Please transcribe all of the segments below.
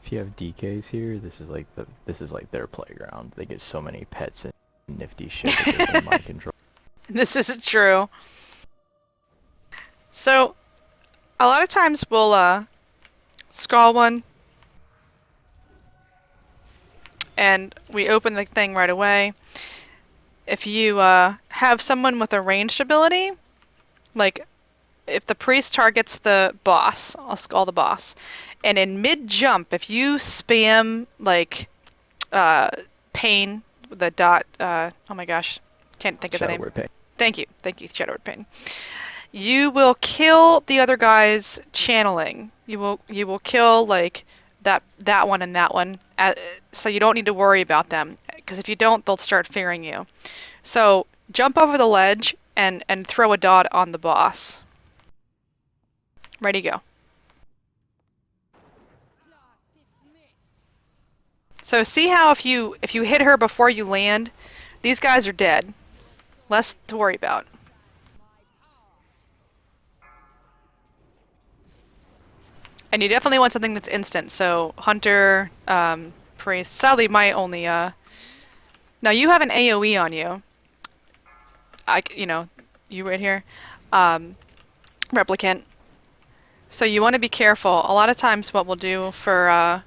If you have DKs here, this is like their playground. They get so many pets and nifty shit that they can mind control. This isn't true. So, a lot of times we'll scroll one and we open the thing right away. If you have someone with a ranged ability, like if the priest targets the boss, I'll skull the boss, and in mid jump, if you spam like pain, the dot, oh my gosh, can't think of the Shadow name. Word Pain. Thank you, Shadowward Pain. You will kill the other guy's channeling. You will kill like that one and that one, so you don't need to worry about them. Because if you don't, they'll start fearing you. So jump over the ledge and throw a dot on the boss. Ready, go. So see how if you hit her before you land, these guys are dead. Less to worry about. And you definitely want something that's instant. So hunter, priest. Sadly, my only now you have an AOE on you. You right here, replicant. So you want to be careful. A lot of times, what we'll do for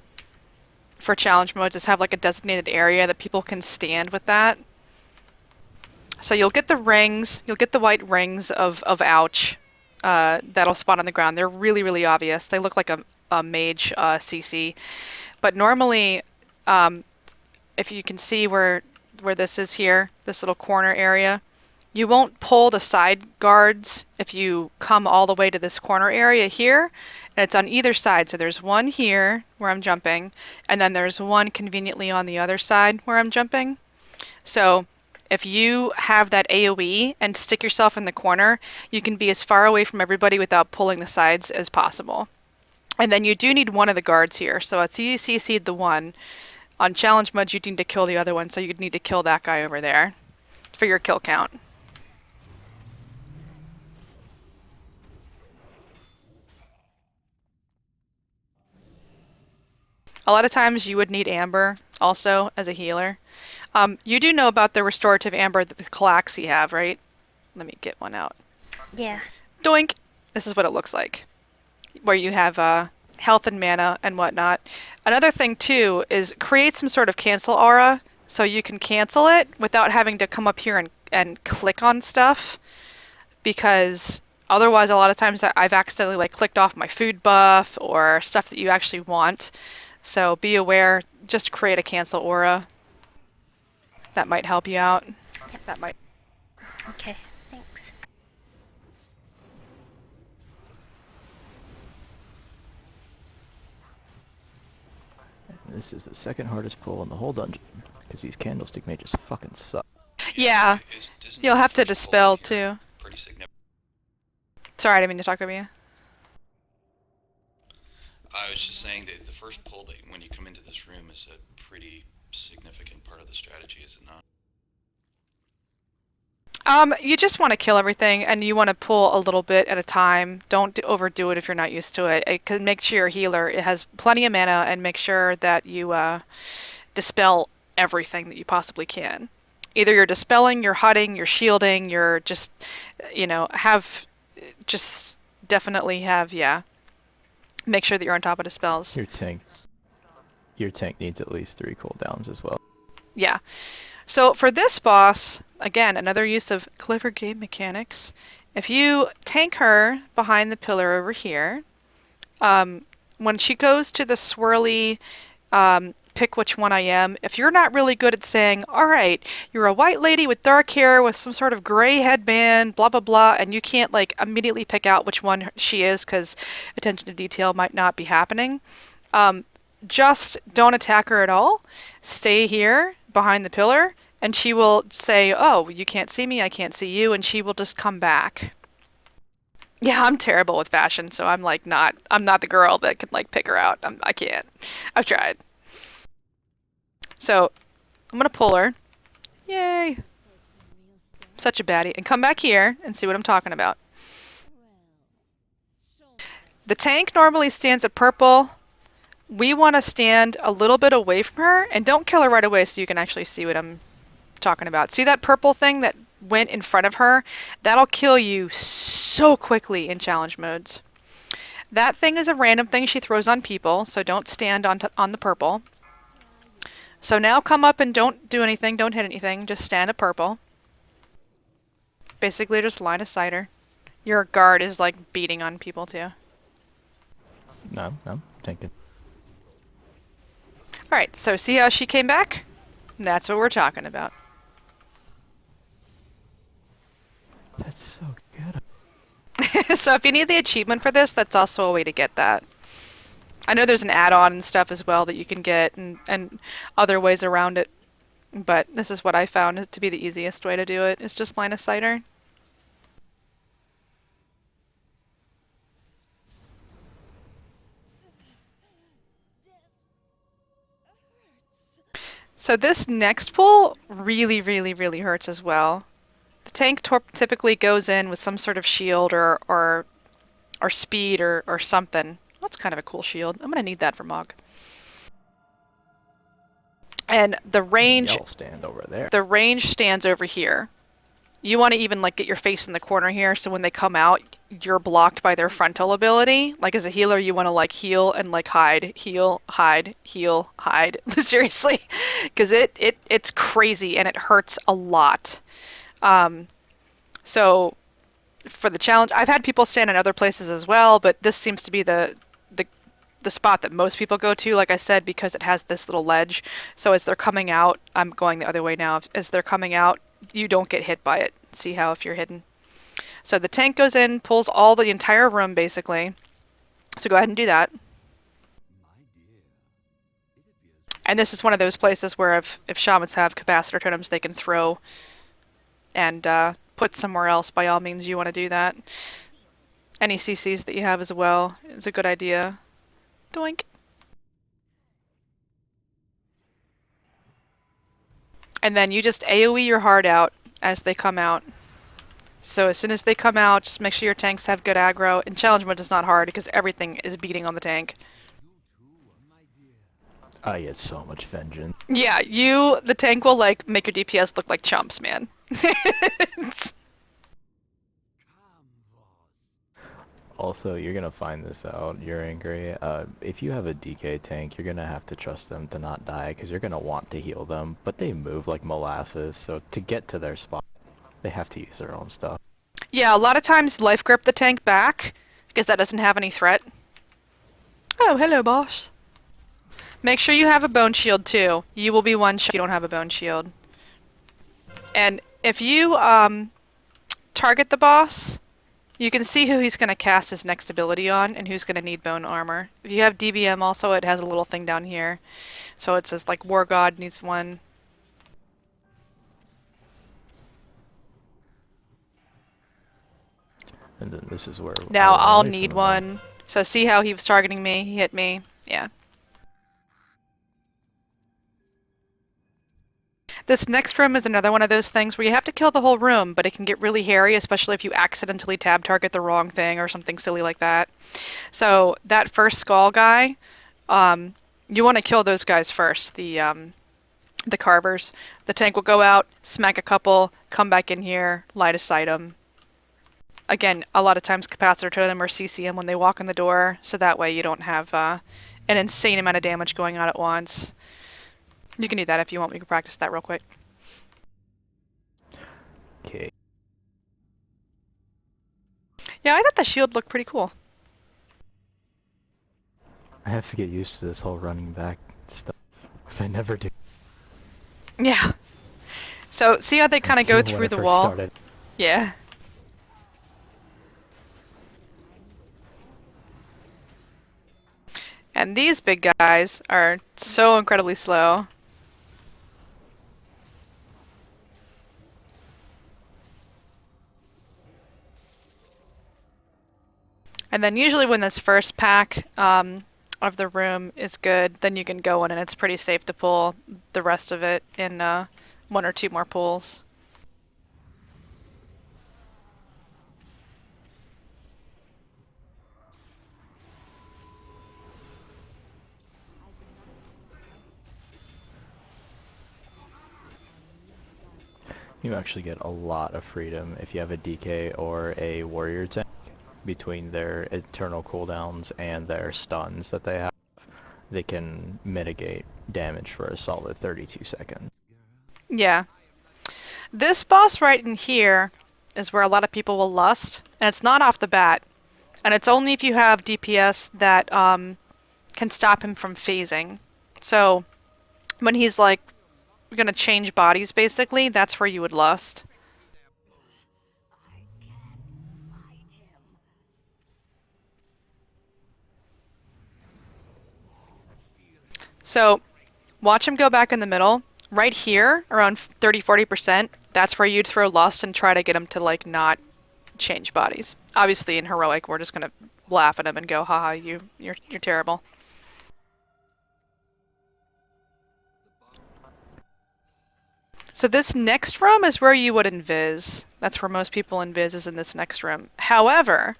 challenge modes is have like a designated area that people can stand with that. So you'll get the rings, you'll get the white rings of ouch that'll spawn on the ground. They're really, really obvious. They look like a mage CC. But normally, if you can see where this is here, this little corner area, you won't pull the side guards if you come all the way to this corner area here. And it's on either side. So there's one here where I'm jumping, and then there's one conveniently on the other side where I'm jumping. So if you have that AoE and stick yourself in the corner, you can be as far away from everybody without pulling the sides as possible. And then you do need one of the guards here. So it's you CC'd the one. On challenge mode, you need to kill the other one, so you'd need to kill that guy over there for your kill count. A lot of times you would need amber also as a healer. You do know about the restorative amber that the Calaxi have, right? Let me get one out. Yeah. Doink! This is what it looks like, where you have health and mana and whatnot. Another thing too is create some sort of cancel aura so you can cancel it without having to come up here and click on stuff, because otherwise a lot of times I've accidentally like clicked off my food buff or stuff that you actually want. So be aware, just create a cancel aura. That might help you out. Yep. That might. Okay, thanks. This is the second hardest pull in the whole dungeon, because these candlestick mages fucking suck. Yeah, you'll have to dispel too. Pretty significant. Sorry, I didn't mean to talk over you. I was just saying that the first pull that when you come into this room is a pretty significant part of the strategy, is it not? You just want to kill everything, and you want to pull a little bit at a time. Don't overdo it if you're not used to it. It can make sure your healer has plenty of mana, and make sure that you dispel everything that you possibly can. Either you're dispelling, you're hutting, you're shielding, you're just, definitely have, yeah. Make sure that you're on top of the spells. Your tank needs at least 3 cooldowns as well. Yeah. So for this boss, again, another use of clever game mechanics. If you tank her behind the pillar over here, when she goes to the swirly pick which one I am, if you're not really good at saying, all right, you're a white lady with dark hair with some sort of gray headband, blah, blah, blah, and you can't like immediately pick out which one she is because attention to detail might not be happening, just don't attack her at all. Stay here behind the pillar, and she will say, oh, you can't see me, I can't see you, and she will just come back. Yeah, I'm terrible with fashion, so I'm not the girl that can like pick her out. I can't. I've tried. So I'm gonna pull her. Yay! Such a baddie. And come back here and see what I'm talking about. The tank normally stands at purple. we want to stand a little bit away from her, and don't kill her right away so you can actually see what I'm talking about. See that purple thing that went in front of her? That'll kill you so quickly in challenge modes. That thing is a random thing she throws on people, so don't stand on the purple. So now come up and don't do anything, don't hit anything, just stand at purple. Basically just line of sight her. Your guard is like beating on people too. No, take it. Alright, so see how she came back? That's what we're talking about. That's so good. So if you need the achievement for this, that's also a way to get that. I know there's an add-on and stuff as well that you can get and other ways around it, but this is what I found to be the easiest way to do it, is just line of sight her. So this next pull really, really, really hurts as well. The tank typically goes in with some sort of shield or speed or something. That's kind of a cool shield. I'm gonna need that for Mog. And the range Y'all stand over there. the range stands over here. You want to even like get your face in the corner here, so when they come out, you're blocked by their frontal ability. Like as a healer, you want to like heal and like hide, heal, hide, heal, hide. Seriously, because it's crazy and it hurts a lot. So for the challenge, I've had people stand in other places as well, but this seems to be the spot that most people go to, like I said, because it has this little ledge. So as they're coming out, I'm going the other way now. As they're coming out, you don't get hit by it. See how if you're hidden. So the tank goes in, pulls all the entire room basically. So go ahead and do that. And this is one of those places where if shamans have capacitor totems, they can throw and put somewhere else. By all means, you want to do that. Any CCs that you have as well is a good idea. Doink. And then you just AoE your heart out as they come out. So as soon as they come out, just make sure your tanks have good aggro. And challenge mode is not hard because everything is beating on the tank. I get so much vengeance. Yeah, the tank will like make your DPS look like chumps, man. Also, you're gonna find this out, you're angry. If you have a DK tank, you're gonna have to trust them to not die, because you're gonna want to heal them, but they move like molasses, so to get to their spot, they have to use their own stuff. Yeah, a lot of times life grip the tank back, because that doesn't have any threat. Oh, hello, boss. Make sure you have a bone shield, too. You will be one shot if you don't have a bone shield. And if you target the boss, you can see who he's going to cast his next ability on and who's going to need bone armor. If you have DBM also, it has a little thing down here. So it says like War God needs one. And then this is where Now I run I'll away from need the one. So see how he was targeting me? He hit me. Yeah. This next room is another one of those things where you have to kill the whole room, but it can get really hairy, especially if you accidentally tab target the wrong thing or something silly like that. So that first skull guy, you want to kill those guys first, the carvers. The tank will go out, smack a couple, come back in here, light a sight them. Again, a lot of times capacitor totem or CCM when they walk in the door, so that way you don't have an insane amount of damage going on at once. You can do that if you want. We can practice that real quick. Okay. Yeah, I thought the shield looked pretty cool. I have to get used to this whole running back stuff, because I never do. Yeah. So see how they kind of go through the wall? Started. Yeah. And these big guys are so incredibly slow. And then usually when this first pack of the room is good, then you can go in and it's pretty safe to pull the rest of it in one or two more pulls. You actually get a lot of freedom if you have a DK or a warrior tank between their internal cooldowns and their stuns that they have. They can mitigate damage for a solid 32 seconds. Yeah. This boss right in here is where a lot of people will lust, and it's not off the bat. And it's only if you have DPS that can stop him from phasing. So when he's like gonna change bodies, basically, that's where you would lust. So watch him go back in the middle. Right here, around 30-40%, that's where you'd throw lust and try to get him to like not change bodies. Obviously in heroic we're just gonna laugh at him and go, haha, you're terrible. So this next room is where you would invis. That's where most people invis, is in this next room. However,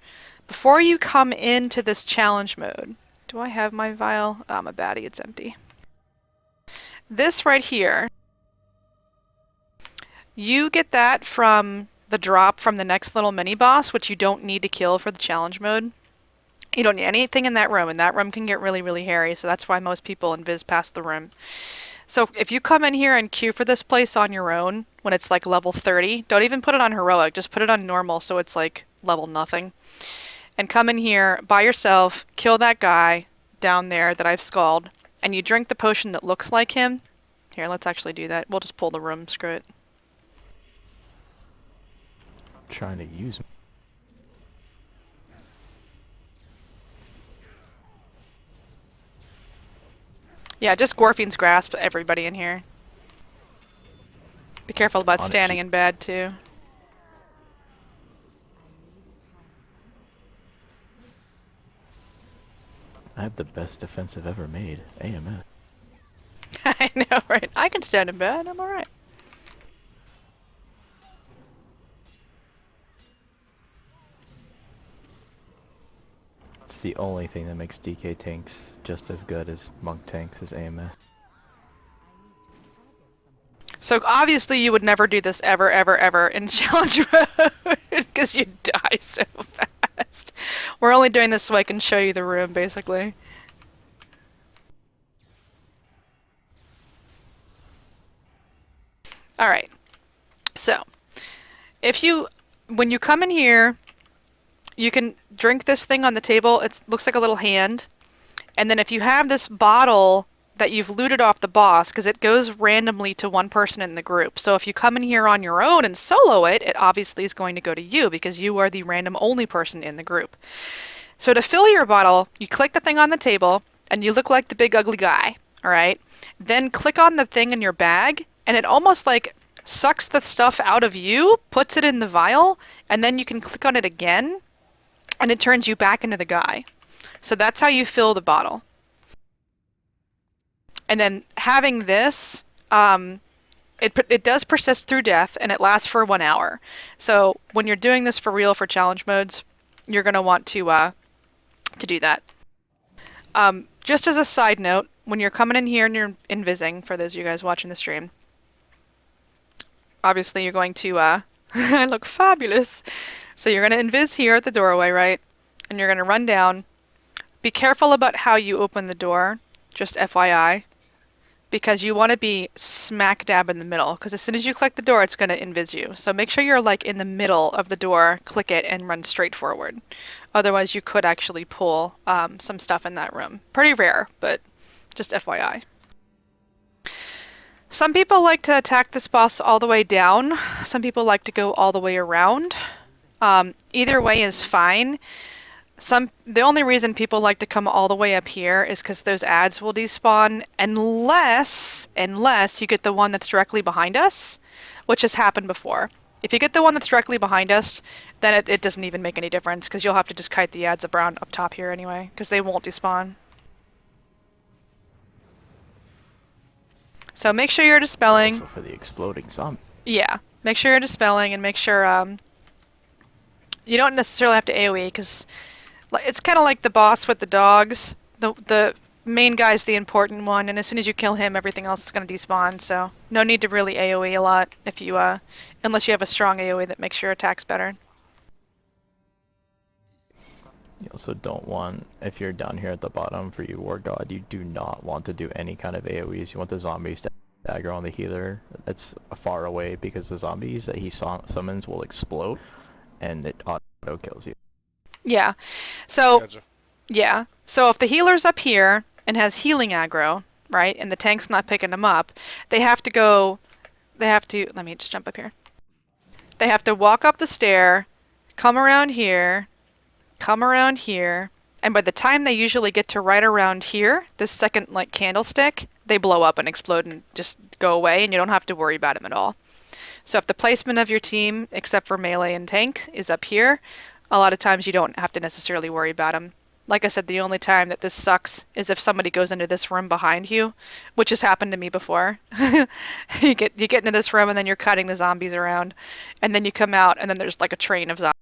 before you come into this challenge mode, do I have my vial? Oh, my baddie, it's empty. This right here, you get that from the drop from the next little mini boss, which you don't need to kill for the challenge mode. You don't need anything in that room, and that room can get really, really hairy, so that's why most people invis past the room. So if you come in here and queue for this place on your own, when it's like level 30, don't even put it on heroic, just put it on normal so it's like level nothing. And come in here by yourself, kill that guy down there that I've skulled, and you drink the potion that looks like him. Here, let's actually do that. We'll just pull the room, screw it. Trying to use me. Yeah, just Gorfine's Grasp everybody in here. Be careful about On it, standing in bad too. I have the best defensive ever made, AMS. I know, right? I can stand in bad, I'm alright. It's the only thing that makes DK tanks just as good as monk tanks as AMS. So obviously you would never do this ever, ever, ever in challenge mode because you die so fast. We're only doing this so I can show you the room, basically. Alright, so when you come in here, you can drink this thing on the table. It looks like a little hand. And then if you have this bottle that you've looted off the boss, because it goes randomly to one person in the group. So if you come in here on your own and solo it, it obviously is going to go to you because you are the random only person in the group. So to fill your bottle, you click the thing on the table and you look like the big ugly guy, all right? Then click on the thing in your bag and it almost like sucks the stuff out of you, puts it in the vial, and then you can click on it again and it turns you back into the guy. So that's how you fill the bottle. And then having this, it does persist through death, and it lasts for 1 hour. So when you're doing this for real for challenge modes, you're going to want to do that. Just as a side note, when you're coming in here and you're invising, for those of you guys watching the stream, obviously you're going to, I look fabulous. So you're going to invis here at the doorway, right? And you're going to run down. Be careful about how you open the door, just FYI. Because you want to be smack dab in the middle, because as soon as you click the door, it's going to invis you. So make sure you're like in the middle of the door, click it, and run straight forward. Otherwise, you could actually pull some stuff in that room. Pretty rare, but just FYI. Some people like to attack this boss all the way down. Some people like to go all the way around. Either way is fine. The only reason people like to come all the way up here is because those ads will despawn unless you get the one that's directly behind us, which has happened before. If you get the one that's directly behind us, then it doesn't even make any difference because you'll have to just kite the ads around up top here anyway because they won't despawn. So make sure you're dispelling. Also for the exploding zombie. Yeah, make sure you're dispelling and make sure you don't necessarily have to AoE because it's kind of like the boss with the dogs. The main guy's the important one, and as soon as you kill him, everything else is going to despawn. So no need to really AOE a lot if you, unless you have a strong AOE that makes your attacks better. You also don't want, if you're down here at the bottom for you War God, you do not want to do any kind of AoEs. You want the zombies to aggro on the healer that's far away, because the zombies that he summons will explode and it auto kills you. Yeah. So Gotcha. yeah. So if the healer's up here and has healing aggro, right, and the tank's not picking them up, they have to, let me just jump up here. They have to walk up the stair, come around here, and by the time they usually get to right around here, this second like candlestick, they blow up and explode and just go away, and you don't have to worry about them at all. So if the placement of your team, except for melee and tank, is up here, a lot of times you don't have to necessarily worry about them. Like I said, the only time that this sucks is if somebody goes into this room behind you, which has happened to me before. You get into this room and then you're cutting the zombies around, and then you come out and then there's like a train of zombies.